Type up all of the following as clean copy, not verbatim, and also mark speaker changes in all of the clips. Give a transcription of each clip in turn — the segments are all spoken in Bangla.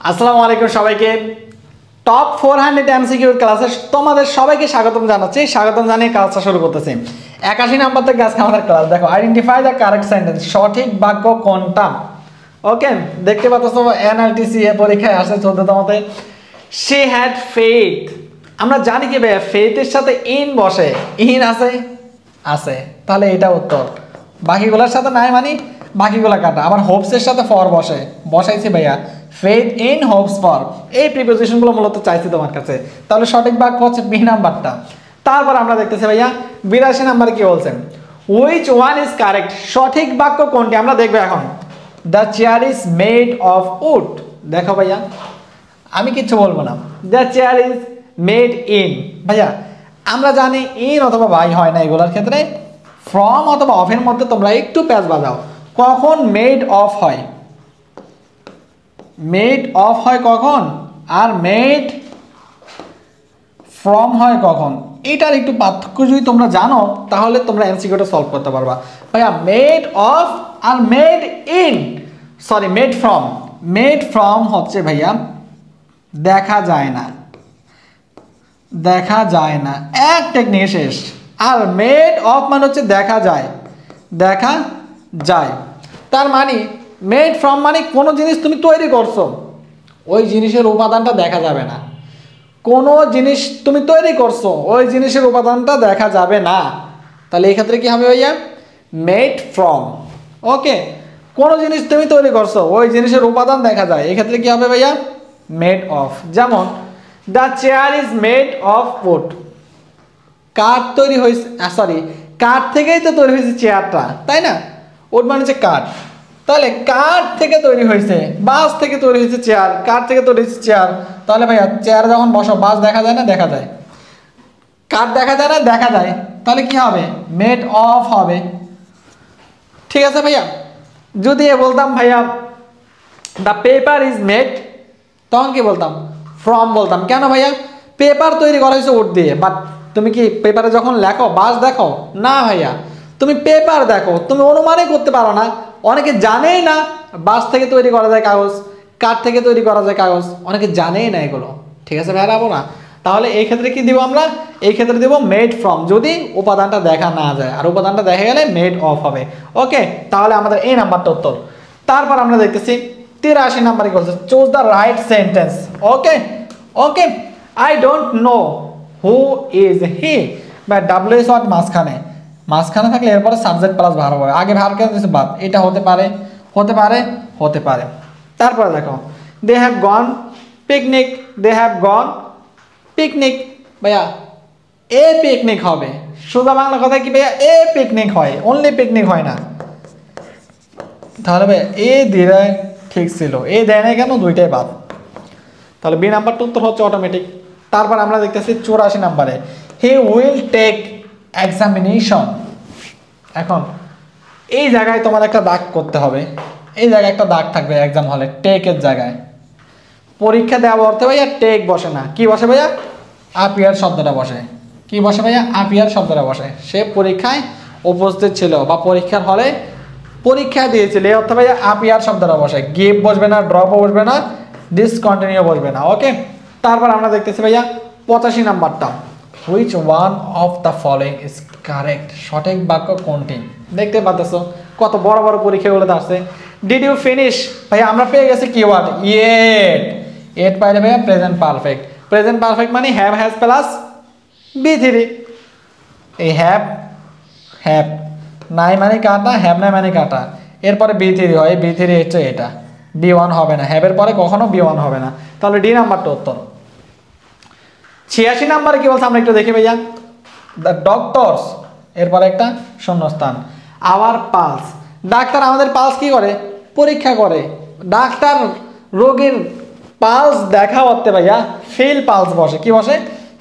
Speaker 1: আসসালামু আলাইকুম সবাইকে টপ 400 এমসিকিউ ক্লাসে তোমাদের সবাইকে স্বাগতম জানাচ্ছি। স্বাগতম জানিয়ে ক্লাসটা শুরু করতেছি। 81 নাম্বার থেকে আজকে আমাদের ক্লাস। দেখো, আইডেন্টিফাই দ্য কারেক্ট সেন্টেন্স, সঠিক বাক্য কোনটা। ওকে, দেখতে পাচ্ছ এনআরটিসি এ পরীক্ষায় আসে 14তমতে। She had faith. আমরা জানি কি ভাই, ফেথের সাথে ইন বসে, ইন আছে আছে, তাহলে এটা উত্তর। বাকিগুলোর সাথে নাই মানে বাকিগুলো কাটা। আবার হোপসের সাথে ফর বসে, বসাইছি ভাইয়া ফেথ ইন হোপস ফর। এই প্রিপোজিশনগুলো মূলত চাইছি তোমার কাছে, তাহলে সঠিক বাক্য হচ্ছে বি নাম্বারটা। তারপর আমরা দেখতেছি ভাইয়া 82 নাম্বারে কি বলছেন, হুইচ ওয়ান ইজ কারেক্ট, সঠিক বাক্য কোনটি আমরা দেখবো এখন। The chair is made of wood. দেখো ভাইয়া, আমি কিচ্ছু বলবো না, the chair is made in. ভাইয়া আমরা জানি ইন অথবা বাই হয় না এগুলোর ক্ষেত্রে, ফ্রম অথবা অফের মধ্যে তোমরা একটু প্যাচ বাজাও। কখন মেড অফ হয়, মেড অফ হয় কখন, আর মেড ফ্রম হয় কখন। এটার একটু পার্থক্য যদি তোমরা জানো তাহলে তোমরা এমসিকিউটা সলভ করতে পারবা। ভাইয়া মেড অফ আর made in, sorry made from. Made from হচ্ছে ভাইয়া দেখা যায় না, দেখা যায় না, এক টেকনিক শেষ। আর মেড অফ মানে হচ্ছে দেখা যায়, দেখা যায়। তার মানে মেড ফ্রম মানে কোনো জিনিস তুমি তৈরি করছো, ওই জিনিসের উপাদানটা দেখা যাবে না। কোনো জিনিস তুমি তৈরি করছো, ওই জিনিসের উপাদানটা দেখা যাবে না, তাহলে এই ক্ষেত্রে কি হবে ভাইয়া, মেড ফ্রম। ওকে, কোনো জিনিস তুমি তৈরি করছো, ওই জিনিসের উপাদান দেখা যায়, এই ক্ষেত্রে কি হবে ভাইয়া, মেড অফ। যেমন the chair is made of wood. কাঠ তৈরি হয়েছে, সরি কাঠ থেকেই তো তৈরি হয়েছে চেয়ারটা, তাই না। উড মানে হচ্ছে কাঠ, তাহলে কাঠ থেকে তৈরি হয়েছে, বাঁশ থেকে তৈরি হয়েছে চেয়ার, কাঠ থেকে তৈরি হয়েছে চেয়ার। তাহলে ভাইয়া চেয়ার যখন বসো, বাঁশ দেখা যায় না, দেখা যায়। কাঠ দেখা যায় না, দেখা যায়। তাহলে কি হবে, মেড অফ হবে। ঠিক আছে ভাইয়া। যদি বলতাম ভাইয়া দ্য পেপার ইজ মেড, তখন কি বলতাম, ফ্রম বলতাম। কেন ভাইয়া, পেপার তৈরি করা হয়েছে উড দিয়ে, বাট তুমি কি পেপারে যখন লেখো বাঁশ দেখো না ভাইয়া, তুমি পেপার দেখো, তুমি অনুমানই করতে পারো না। অনেকে জানেই না বাঁশ থেকে তৈরি করা যায় কাগজ, কাঠ থেকে তৈরি করা যায় কাগজ, অনেকে জানেই না এগুলো। ঠিক আছে ভাইয়া, না তাহলে এই ক্ষেত্রে কি দিব আমরা, এই ক্ষেত্রে দিব মেড ফ্রম, যদি উপাদানটা দেখা না যায়, আর উপাদানটা দেখা গেলে মেড অফ হবে। ওকে, তাহলে আমাদের এই নাম্বারটা উত্তর। তারপর আমরা দেখতেছি 83 নাম্বারে কি বলছে, choose the right sentence. Okay okay, I don't know who is he. বা ডাব্লিউ এস ওয়ার্ড মাঝখানে, মাঝখানে থাকলে এরপরে সাবজেক্ট প্লাস ভার হবে, আগে ভার কেন দিচ্ছে বাদ। এটা হতে পারে, হতে পারে, হতে পারে। তারপরে দেখো they have gone picnic, they have gone picnic. ভাইয়া এ পিকনিক হবে, সোজা বাংলা কথা কি ভাইয়া, এ পিকনিক হয়, অনলি পিকনিক হয় না। তাহলে ভাই এ দিয়ে ঠিক ছিল, এ দেয় না কেন, দুইটাই বাদ। তাহলে বি নাম্বারটা উত্তর হচ্ছে অটোমেটিক। তারপর আমরা দেখতেছি 84 নাম্বারে, হি উইল টেক এক্সামিনেশন। এখন এই জায়গায় তোমার একটা দাগ করতে হবে, এই জায়গায় একটা দাগ থাকবে এক্সাম হলে, টেকের জায়গায়। পরীক্ষা দেওয়া অর্থে ভাইয়া টেক বসে না, কি বসে ভাইয়া, আপিয়ার শব্দটা বসে। কি বসে ভাইয়া, আপিয়ার শব্দটা বসে। সে পরীক্ষায় উপস্থিত ছিল বা পরীক্ষার হলে পরীক্ষা দিয়েছিল, এই অর্থে ভাইয়া আপিয়ার শব্দটা বসে। গিভ বসবে না, ড্রপও বসবে না, ডিসকন্টিনিউ বসবে না। ওকে, তারপর আমরা দেখতেছি ভাইয়া 85 নাম্বারটা, which one of the following is correct, সঠিক বাক্য কোনটি। দেখতে পাচ্ছ কত বড় বড় পরীক্ষাগুলোতে আসছে। ডিড ইউ ফিনিশ, ভাইয়া আমরা পেয়ে গেছি কিওয়ার্ড ইয়েট। এট পাইলে ভাইয়া প্রেজেন্ট পারফেক্ট। প্রেজেন্ট পারফেক্ট মানে হ্যাভ হ্যাজ প্লাস বি3। এই হ্যাভ, হ্যাভ নাই মানে কাটা, হ্যাভ নাই মানে কাটা, এরপরে বি3 হয়, বি3 হচ্ছে এটা, বি1 হবে না, হ্যাভের পরে কখনো বি1 হবে না। তাহলে ডি নাম্বারটা উত্তর। 86 নাম্বারে কি বলছে আমরা একটু দেখি ভাইয়া, দ্য ডক্টরস, এরপরে একটা শূন্যস্থান, আওয়ার পালস। ডাক্তার আমাদের পালস কি করে, পরীক্ষা করে। ডাক্তার রোগীর পালস দেখা করতে ভাইয়া ফিল পালস বসে, কি বসে,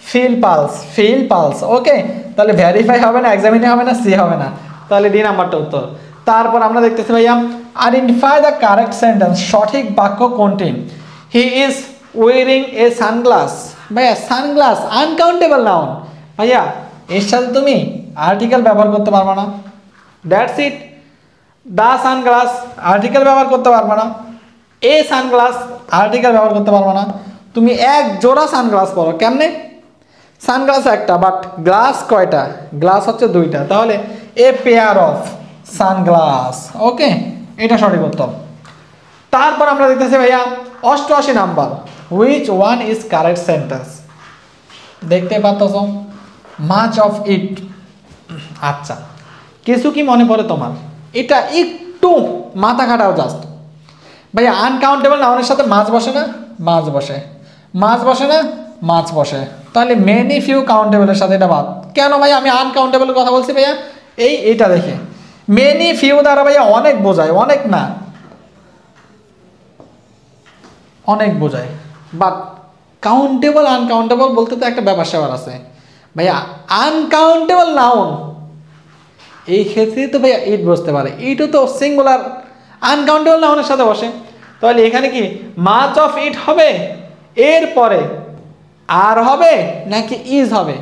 Speaker 1: ফিল পালস, ফিল পালস। ওকে, তাহলে ভেরিফাই হবে না, এক্সামিনে হবে না, সি হবে না, তাহলে ডি নাম্বারটা উত্তর। তারপর আমরা দেখতেছি ভাইয়া আইডেন্টিফাই দ্য কারেক্ট সেন্টেন্স, সঠিক বাক্য কোনটি। He is wearing a sunglass. ভাইয়া সানগ্লাস আনকাউন্টেবল নাউন, ভাইয়া এর সাথে তুমি আর্টিকেল ব্যবহার করতে পারবে না, that's it. The sunglass article ব্যবহার করতে পারবে না, এ সানগ্লাস আর্টিকেল ব্যবহার করতে পারবো না, তুমি এক জোড়া সানগ্লাস পরো। কেমনে? সানগ্লাস একটা, বাট গ্লাস কয়টা? গ্লাস হচ্ছে দুইটা, তাহলে এ পেয়ার অফ সানগ্লাস। ওকে, এটা সঠিক উত্তর। তারপর আমরা দেখতেছি ভাইয়া 88 number, which one is correct sentence. দেখতে পাচ্ছ মাচ অফ ইট। আচ্ছা, কিছু কি মনে পড়ে তোমার? এটা একটু মাথা খাটাও জাস্ট। ভাইয়া আনকাউন্টেবল নাউনের সাথে মাছ বসে না? মাছ বসে। মাছ বসে না? মাছ বসে। তাহলে মেনি ফিউ কাউন্টেবলের সাথে এটা বাদ। কেন ভাই আমি আনকাউন্টেবলের কথা বলছি ভাইয়া? এইটা দেখে মেনি ফিউ দ্বারা ভাইয়া অনেক বোঝায়, অনেক না অনেক বোঝায়, বাট কাউন্টেবল আনকাউন্টেবল বলতে তো একটা ব্যাপার স্যাপার আছে ভাইয়া। আনকাউন্টেবল নাউন এই ক্ষেত্রে তো ভাইয়া ইট বসতে পারে, ইটও তো সিঙ্গুলার আনকাউন্টেবল নাউনের সাথে বসে। তাহলে এখানে কি মাচ অফ ইট হবে, এরপরে আর হবে নাকি ইজ হবে?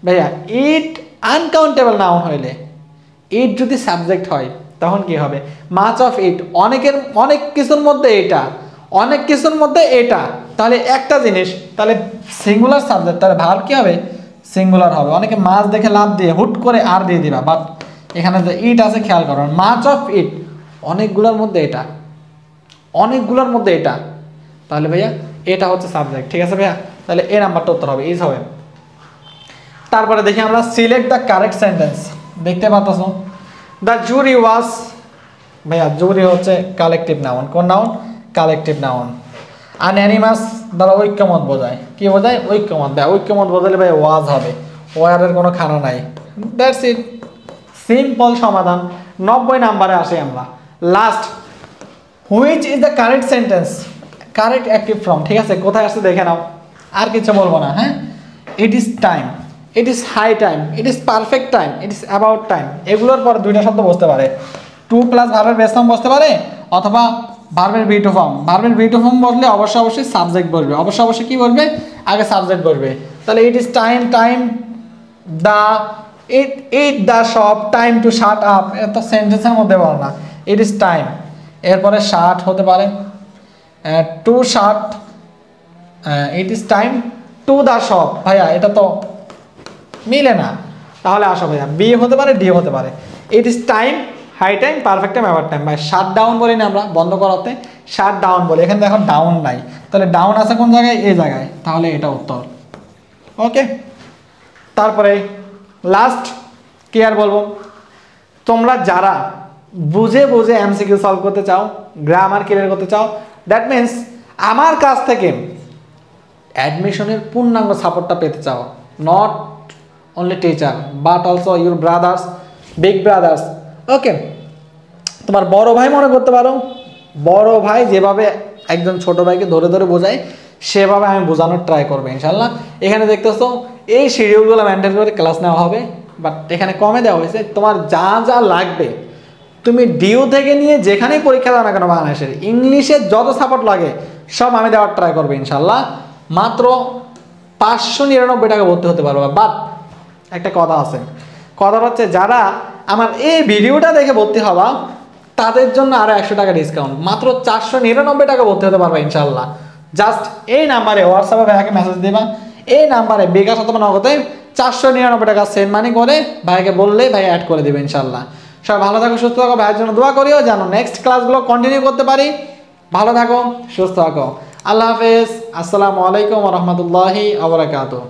Speaker 1: ভাইয়া ইট আনকাউন্টেবল নাউন হইলে, ইট যদি সাবজেক্ট হয় তখন কি হবে? মাচ অফ ইট, অনেক কিছুর মধ্যে এটা, অনেক কিছুর মধ্যে এটা, তাহলে একটা জিনিস, তাহলে সিঙ্গুলার সাবজেক্ট, তাহলে ভার্ব কি হবে? সিঙ্গুলার হবে। অনেকে মাছ দেখে লাভ দিয়ে হুট করে আর দিয়ে দিবা, বাট এখানে যে ইট আছে খেয়াল করো, মাচ অফ ইট অনেকগুলোর মধ্যে এটা, অনেকগুলোর মধ্যে এটা, তাহলে ভাইয়া এটা হচ্ছে সাবজেক্ট। ঠিক আছে ভাইয়া, তাহলে এ নাম্বারটা উত্তর হবে, ইজ হবে। তারপরে দেখি আমরা সিলেক্ট দ্য কারেক্ট সেন্টেন্স। দেখতে পাচ্ছ দ্য জুরি ওয়াজ, ভাইয়া জুরি হচ্ছে কালেকটিভ নাউন। কোন নাউন? Collective noun. আনঅ্যানিমাস দ্বারা ঐক্যমত বোঝায়। কি বোঝায়? ঐক্যমত। ভাই ঐক্যমত বোঝালে ভাই ওয়াজ হবে, ওয়ারের কোনো খানা নাই। দ্যাটস ইট, সিম্পল সমাধান। 90 নাম্বারে আসি আমরা। Last, which is the correct sentence, correct active form. ঠিক আছে, কোথায় আসছে দেখে নাও, আর কিছু বলবো না। হ্যাঁ, it is time, it is high time, it is perfect time, it is about time. এগুলোর পর দুইটা শব্দ বসতে পারে, টু প্লাস ভার্বের বেস ফর্ম বসতে পারে, অথবা ভার্বের বি টু ফর্ম। ভার্বের বি টু ফর্ম বসলে অবশ্যই সাবজেক্ট বসবে, অবশ্যই কি বলবে? আগে সাবজেক্ট বসবে। তাহলে it is time, time the, it the shop, time to shut up, এটা তো সেন্টেন্সের মধ্যে বলো না। ইট ইজ টাইম, এরপরে শার্ট হতে পারে, to shirt, it is time to the shop. ভাইয়া এটা তো মিলে না, তাহলে আসো ভাইয়া বি হতে পারে, ডি হতে পারে। It is time, high time, perfect time, about time. ভাই শাট ডাউন বলি না আমরা, বন্ধ করাতে শাট ডাউন বলি, এখানে দেখো ডাউন নাই, তাহলে ডাউন আছে কোন জায়গায়? এই জায়গায়, তাহলে এটা উত্তর। ওকে, তারপরে লাস্ট কি আর বলবো, তোমরা যারা বুঝে বুঝে এমসিকিউ সলভ করতে চাও, গ্রামার ক্লিয়ার করতে চাও, দ্যাট মিন্স আমার কাছ থেকে অ্যাডমিশনের পূর্ণাঙ্গ সাপোর্টটা পেতে চাও, not only teacher but also your brothers, big brothers. Okay, তোমার বড় ভাই মনে করতে পারো, বড় ভাই যেভাবে একজন ছোট ভাইকে ধরে ধরে বোঝায় সেভাবে আমি বোঝানোর ট্রাই করবো ইনশাল্লাহ। এখানে দেখতেছো এই শিডিউলগুলো মেনটেন করে ক্লাস নেওয়া হবে, বাট এখানে কমে দেওয়া হয়েছে। তোমার যা যা লাগবে তুমি ডিউ থেকে নিয়ে যেখানেই পরীক্ষা দাও না কেন বাংলাদেশের, ইংলিশের যত সাপোর্ট লাগে সব আমি দেওয়ার ট্রাই করবো ইনশাল্লাহ। মাত্র 599 টাকা ভর্তি হতে পারবো। বাট একটা কথা আছে, কথা হচ্ছে যারা আমার এই ভিডিওটা দেখে ভর্তি হওয়া তাদের জন্য আরও 100 টাকা ডিসকাউন্ট, মাত্র 499 টাকা ভর্তি হতে পারবা ইনশাল্লাহ। জাস্ট এই নাম্বারে হোয়াটসঅ্যাপে ভাইয়াকে মেসেজ দেবা, এই নাম্বারে বিকাশ অথবা নগদে 499 টাকা সেন্ড মানি করে ভাইকে বললে ভাই অ্যাড করে দেবে ইনশাল্লাহ। সবাই ভালো থাকো, সুস্থ থাকো, ভাইয়ের জন্য দোয়া করিও যেন নেক্সট ক্লাসগুলো কন্টিনিউ করতে পারি। ভালো থাকো, সুস্থ থাকো, আল্লাহ হাফেজ, আসসালামু আলাইকুম ওয়া রাহমাতুল্লাহি ওয়া বারাকাতুহু।